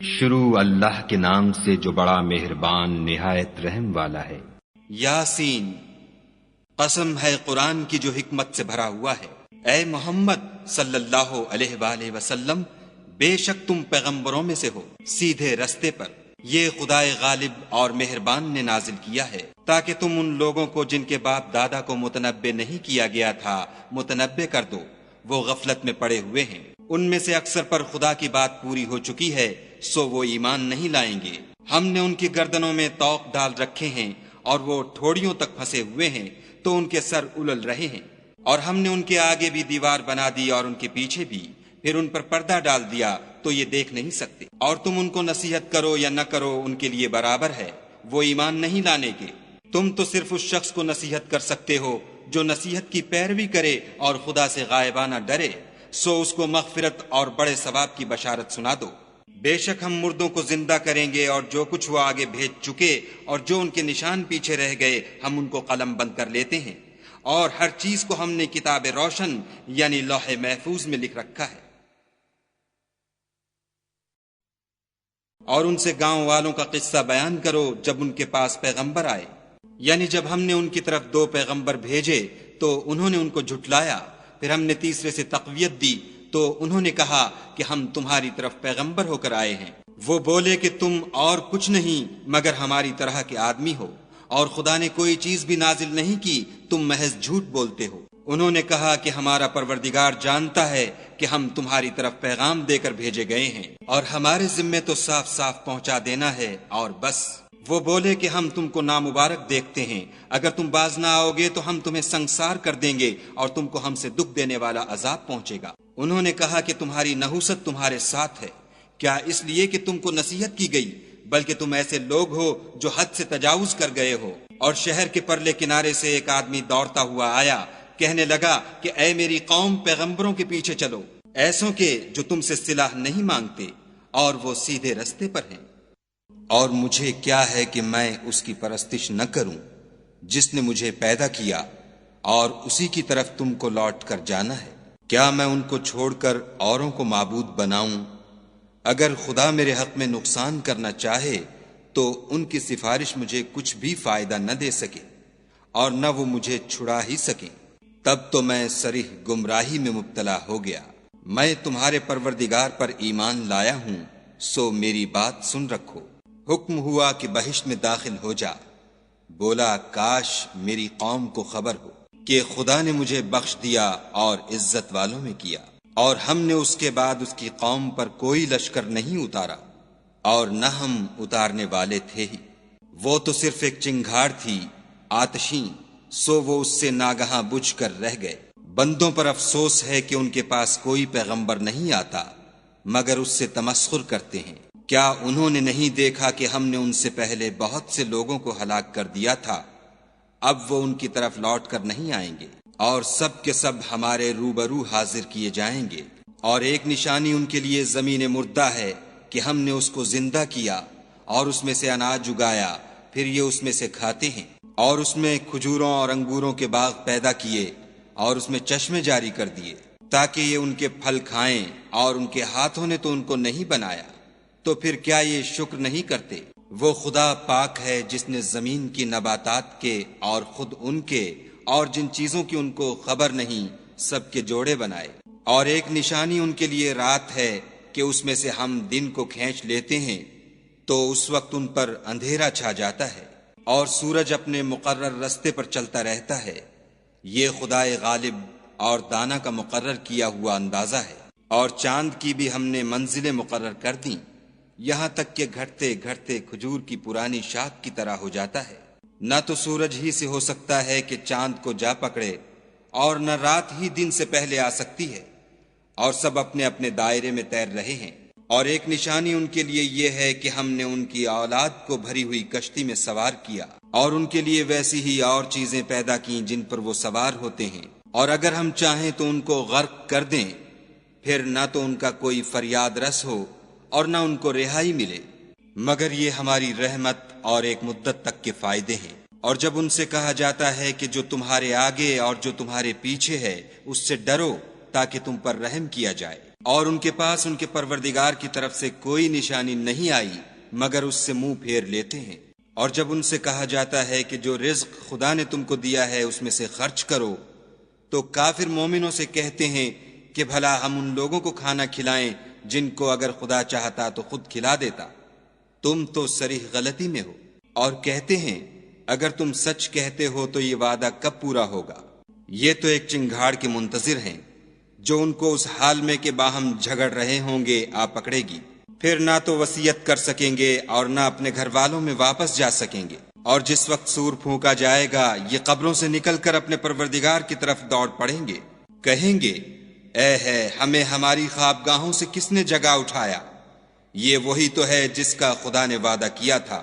شروع اللہ کے نام سے جو بڑا مہربان نہایت رحم والا ہے۔ یاسین، قسم ہے قرآن کی جو حکمت سے بھرا ہوا ہے۔ اے محمد صلی اللہ علیہ وآلہ وسلم، بے شک تم پیغمبروں میں سے ہو، سیدھے رستے پر۔ یہ خدائے غالب اور مہربان نے نازل کیا ہے تاکہ تم ان لوگوں کو جن کے باپ دادا کو متنبع نہیں کیا گیا تھا متنبع کر دو، وہ غفلت میں پڑے ہوئے ہیں۔ ان میں سے اکثر پر خدا کی بات پوری ہو چکی ہے، سو وہ ایمان نہیں لائیں گے۔ ہم نے ان کی گردنوں میں طوق ڈال رکھے ہیں اور وہ ٹھوڑیوں تک پھنسے ہوئے ہیں تو ان کے سر الل رہے ہیں، اور ہم نے ان کے آگے بھی دیوار بنا دی اور ان کے پیچھے بھی، پھر ان پر پردہ ڈال دیا تو یہ دیکھ نہیں سکتے۔ اور تم ان کو نصیحت کرو یا نہ کرو ان کے لیے برابر ہے، وہ ایمان نہیں لانے کے۔ تم تو صرف اس شخص کو نصیحت کر سکتے ہو جو نصیحت کی پیروی کرے اور خدا سے غائبانہ ڈرے، سو اس کو مغفرت اور بڑے ثواب کی بشارت سنا دو۔ بے شک ہم مردوں کو زندہ کریں گے، اور جو کچھ وہ آگے بھیج چکے اور جو ان کے نشان پیچھے رہ گئے ہم ان کو قلم بند کر لیتے ہیں، اور ہر چیز کو ہم نے کتاب روشن یعنی لوح محفوظ میں لکھ رکھا ہے۔ اور ان سے گاؤں والوں کا قصہ بیان کرو جب ان کے پاس پیغمبر آئے، یعنی جب ہم نے ان کی طرف 2 پیغمبر بھیجے تو انہوں نے ان کو جھٹلایا، پھر ہم نے تیسرے سے تقویت دی تو انہوں نے کہا کہ ہم تمہاری طرف پیغمبر ہو کر آئے ہیں۔ وہ بولے کہ تم اور کچھ نہیں مگر ہماری طرح کے آدمی ہو، اور خدا نے کوئی چیز بھی نازل نہیں کی، تم محض جھوٹ بولتے ہو۔ انہوں نے کہا کہ ہمارا پروردگار جانتا ہے کہ ہم تمہاری طرف پیغام دے کر بھیجے گئے ہیں، اور ہمارے ذمے تو صاف صاف پہنچا دینا ہے اور بس۔ وہ بولے کہ ہم تم کو نامبارک دیکھتے ہیں، اگر تم باز نہ آؤ گے تو ہم تمہیں سنگسار کر دیں گے اور تم کو ہم سے دکھ دینے والا عذاب پہنچے گا۔ انہوں نے کہا کہ تمہاری نحوست تمہارے ساتھ ہے، کیا اس لیے کہ تم کو نصیحت کی گئی، بلکہ تم ایسے لوگ ہو جو حد سے تجاوز کر گئے ہو۔ اور شہر کے پرلے کنارے سے ایک آدمی دوڑتا ہوا آیا، کہنے لگا کہ اے میری قوم، پیغمبروں کے پیچھے چلو، ایسوں کے جو تم سے صلاح نہیں مانگتے اور وہ سیدھے رستے پر ہیں۔ اور مجھے کیا ہے کہ میں اس کی پرستش نہ کروں جس نے مجھے پیدا کیا، اور اسی کی طرف تم کو لوٹ کر جانا ہے۔ کیا میں ان کو چھوڑ کر اوروں کو معبود بناؤں؟ اگر خدا میرے حق میں نقصان کرنا چاہے تو ان کی سفارش مجھے کچھ بھی فائدہ نہ دے سکے، اور نہ وہ مجھے چھڑا ہی سکیں۔ تب تو میں صریح گمراہی میں مبتلا ہو گیا۔ میں تمہارے پروردگار پر ایمان لایا ہوں، سو میری بات سن رکھو۔ حکم ہوا کہ بہشت میں داخل ہو جا۔ بولا کاش میری قوم کو خبر ہو کہ خدا نے مجھے بخش دیا اور عزت والوں میں کیا، اور ہم نے اس کے بعد اس کی قوم پر کوئی لشکر نہیں اتارا، اور نہ ہم اتارنے والے تھے ہی۔ وہ تو صرف ایک چنگھاڑ تھی آتشیں، سو وہ اس سے ناگہاں بجھ کر رہ گئے۔ بندوں پر افسوس ہے کہ ان کے پاس کوئی پیغمبر نہیں آتا مگر اس سے تمسخر کرتے ہیں۔ کیا انہوں نے نہیں دیکھا کہ ہم نے ان سے پہلے بہت سے لوگوں کو ہلاک کر دیا تھا؟ اب وہ ان کی طرف لوٹ کر نہیں آئیں گے، اور سب کے سب ہمارے روبرو حاضر کیے جائیں گے۔ اور ایک نشانی ان کے لیے زمین مردہ ہے کہ ہم نے اس کو زندہ کیا اور اس میں سے اناج اگایا، پھر یہ اس میں سے کھاتے ہیں، اور اس میں کھجوروں اور انگوروں کے باغ پیدا کیے اور اس میں چشمے جاری کر دیے تاکہ یہ ان کے پھل کھائیں، اور ان کے ہاتھوں نے تو ان کو نہیں بنایا، تو پھر کیا یہ شکر نہیں کرتے؟ وہ خدا پاک ہے جس نے زمین کی نباتات کے اور خود ان کے اور جن چیزوں کی ان کو خبر نہیں سب کے جوڑے بنائے۔ اور ایک نشانی ان کے لیے رات ہے کہ اس میں سے ہم دن کو کھینچ لیتے ہیں تو اس وقت ان پر اندھیرا چھا جاتا ہے، اور سورج اپنے مقرر رستے پر چلتا رہتا ہے۔ یہ خدائے غالب اور دانا کا مقرر کیا ہوا اندازہ ہے۔ اور چاند کی بھی ہم نے منزلیں مقرر کر دیں، یہاں تک کہ گھٹتے گھٹتے کھجور کی پرانی شاخ کی طرح ہو جاتا ہے۔ نہ تو سورج ہی سے ہو سکتا ہے کہ چاند کو جا پکڑے، اور نہ رات ہی دن سے پہلے آ سکتی ہے، اور سب اپنے اپنے دائرے میں تیر رہے ہیں۔ اور ایک نشانی ان کے لیے یہ ہے کہ ہم نے ان کی اولاد کو بھری ہوئی کشتی میں سوار کیا، اور ان کے لیے ویسی ہی اور چیزیں پیدا کیں جن پر وہ سوار ہوتے ہیں، اور اگر ہم چاہیں تو ان کو غرق کر دیں، پھر نہ تو ان کا کوئی فریاد رس ہو اور نہ ان کو رہائی ملے، مگر یہ ہماری رحمت اور ایک مدت تک کے فائدے ہیں۔ اور جب ان سے کہا جاتا ہے کہ جو تمہارے آگے اور جو تمہارے پیچھے ہے اس سے ڈرو تاکہ تم پر رحم کیا جائے، اور ان کے پاس ان کے پروردگار کی طرف سے کوئی نشانی نہیں آئی مگر اس سے منہ پھیر لیتے ہیں۔ اور جب ان سے کہا جاتا ہے کہ جو رزق خدا نے تم کو دیا ہے اس میں سے خرچ کرو، تو کافر مومنوں سے کہتے ہیں کہ بھلا ہم ان لوگوں کو کھانا کھلائیں جن کو اگر خدا چاہتا تو خود کھلا دیتا، تم تو صریح غلطی میں ہو۔ اور کہتے ہیں اگر تم سچ کہتے ہو تو یہ وعدہ کب پورا ہوگا؟ یہ تو ایک چنگھاڑ کے منتظر ہیں جو ان کو اس حال میں کہ باہم جھگڑ رہے ہوں گے آ پکڑے گی، پھر نہ تو وصیت کر سکیں گے اور نہ اپنے گھر والوں میں واپس جا سکیں گے۔ اور جس وقت سور پھونکا جائے گا یہ قبروں سے نکل کر اپنے پروردگار کی طرف دوڑ پڑیں گے، کہیں گے اے ہے ہمیں ہماری خوابگاہوں سے کس نے جگا اٹھایا؟ یہ وہی تو ہے جس کا خدا نے وعدہ کیا تھا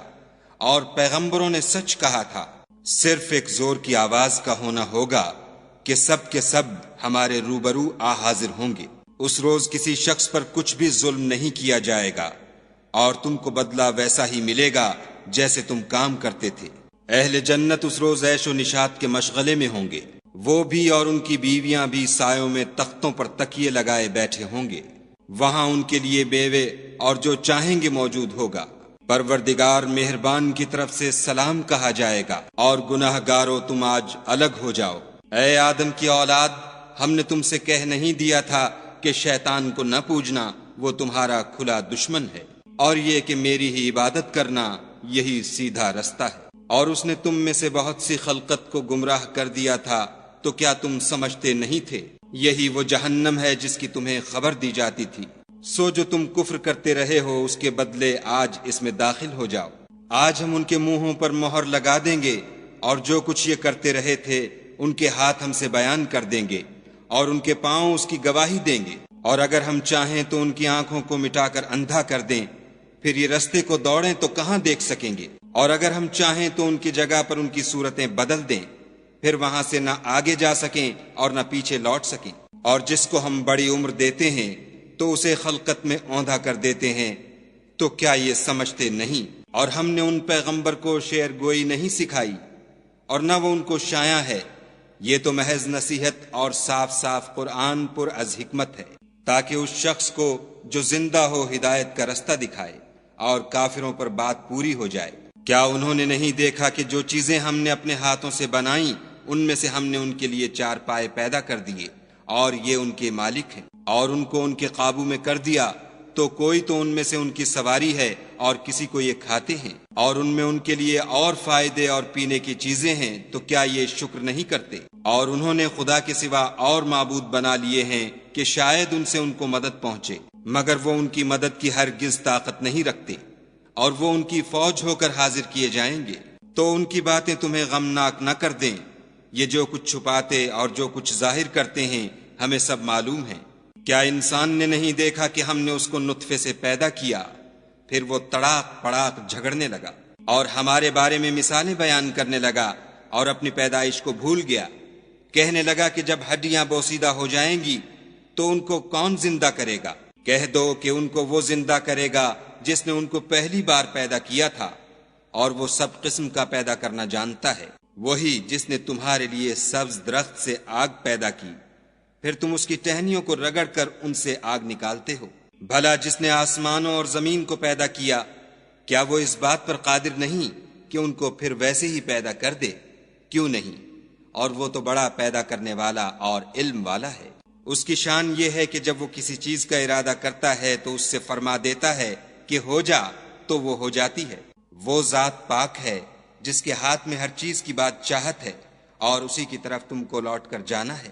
اور پیغمبروں نے سچ کہا تھا۔ صرف ایک زور کی آواز کا ہونا ہوگا کہ سب کے سب ہمارے روبرو آ حاضر ہوں گے۔ اس روز کسی شخص پر کچھ بھی ظلم نہیں کیا جائے گا اور تم کو بدلہ ویسا ہی ملے گا جیسے تم کام کرتے تھے۔ اہل جنت اس روز عیش و نشاط کے مشغلے میں ہوں گے، وہ بھی اور ان کی بیویاں بھی سایوں میں تختوں پر تکیے لگائے بیٹھے ہوں گے، وہاں ان کے لیے بیوے اور جو چاہیں گے موجود ہوگا۔ پروردگار مہربان کی طرف سے سلام کہا جائے گا اور گناہ گارو تم آج الگ ہو جاؤ۔ اے آدم کی اولاد، ہم نے تم سے کہہ نہیں دیا تھا کہ شیطان کو نہ پوجنا، وہ تمہارا کھلا دشمن ہے، اور یہ کہ میری ہی عبادت کرنا یہی سیدھا رستہ ہے۔ اور اس نے تم میں سے بہت سی خلقت کو گمراہ کر دیا تھا، تو کیا تم سمجھتے نہیں تھے؟ یہی وہ جہنم ہے جس کی تمہیں خبر دی جاتی تھی۔ سو جو تم کفر کرتے رہے ہو اس کے بدلے آج اس میں داخل ہو جاؤ۔ آج ہم ان کے منہوں پر مہر لگا دیں گے اور جو کچھ یہ کرتے رہے تھے ان کے ہاتھ ہم سے بیان کر دیں گے اور ان کے پاؤں اس کی گواہی دیں گے۔ اور اگر ہم چاہیں تو ان کی آنکھوں کو مٹا کر اندھا کر دیں، پھر یہ رستے کو دوڑیں تو کہاں دیکھ سکیں گے۔ اور اگر ہم چاہیں تو ان کی جگہ پر ان کی صورتیں بدل دیں، پھر وہاں سے نہ آگے جا سکیں اور نہ پیچھے لوٹ سکیں۔ اور جس کو ہم بڑی عمر دیتے ہیں تو اسے خلقت میں اوندھا کر دیتے ہیں، تو کیا یہ سمجھتے نہیں؟ اور ہم نے ان پیغمبر کو شعر گوئی نہیں سکھائی اور نہ وہ ان کو شایع ہے، یہ تو محض نصیحت اور صاف صاف قرآن پر از حکمت ہے، تاکہ اس شخص کو جو زندہ ہو ہدایت کا رستہ دکھائے اور کافروں پر بات پوری ہو جائے۔ کیا انہوں نے نہیں دیکھا کہ جو چیزیں ہم نے اپنے ہاتھوں سے بنائیں ان میں سے ہم نے ان کے لیے چار پائے پیدا کر دیے اور یہ ان کے مالک ہیں، اور ان کو ان کے قابو میں کر دیا تو کوئی تو ان میں سے ان کی سواری ہے اور کسی کو یہ کھاتے ہیں، اور ان میں ان کے لیے اور فائدے اور پینے کی چیزیں ہیں، تو کیا یہ شکر نہیں کرتے؟ اور انہوں نے خدا کے سوا اور معبود بنا لیے ہیں کہ شاید ان سے ان کو مدد پہنچے، مگر وہ ان کی مدد کی ہرگز طاقت نہیں رکھتے، اور وہ ان کی فوج ہو کر حاضر کیے جائیں گے۔ تو ان کی باتیں تمہیں غمناک نہ کر دیں، یہ جو کچھ چھپاتے اور جو کچھ ظاہر کرتے ہیں ہمیں سب معلوم ہے۔ کیا انسان نے نہیں دیکھا کہ ہم نے اس کو نطفے سے پیدا کیا، پھر وہ تڑاک پڑاک جھگڑنے لگا اور ہمارے بارے میں مثالیں بیان کرنے لگا اور اپنی پیدائش کو بھول گیا، کہنے لگا کہ جب ہڈیاں بوسیدہ ہو جائیں گی تو ان کو کون زندہ کرے گا؟ کہہ دو کہ ان کو وہ زندہ کرے گا جس نے ان کو پہلی بار پیدا کیا تھا، اور وہ سب قسم کا پیدا کرنا جانتا ہے، وہی جس نے تمہارے لیے سبز درخت سے آگ پیدا کی، پھر تم اس کی ٹہنیوں کو رگڑ کر ان سے آگ نکالتے ہو۔ بھلا جس نے آسمانوں اور زمین کو پیدا کیا، کیا وہ اس بات پر قادر نہیں کہ ان کو پھر ویسے ہی پیدا کر دے؟ کیوں نہیں؟ اور وہ تو بڑا پیدا کرنے والا اور علم والا ہے۔ اس کی شان یہ ہے کہ جب وہ کسی چیز کا ارادہ کرتا ہے تو اس سے فرما دیتا ہے کہ ہو جا، تو وہ ہو جاتی ہے۔ وہ ذات پاک ہے جس کے ہاتھ میں ہر چیز کی بات چاہت ہے، اور اسی کی طرف تم کو لوٹ کر جانا ہے۔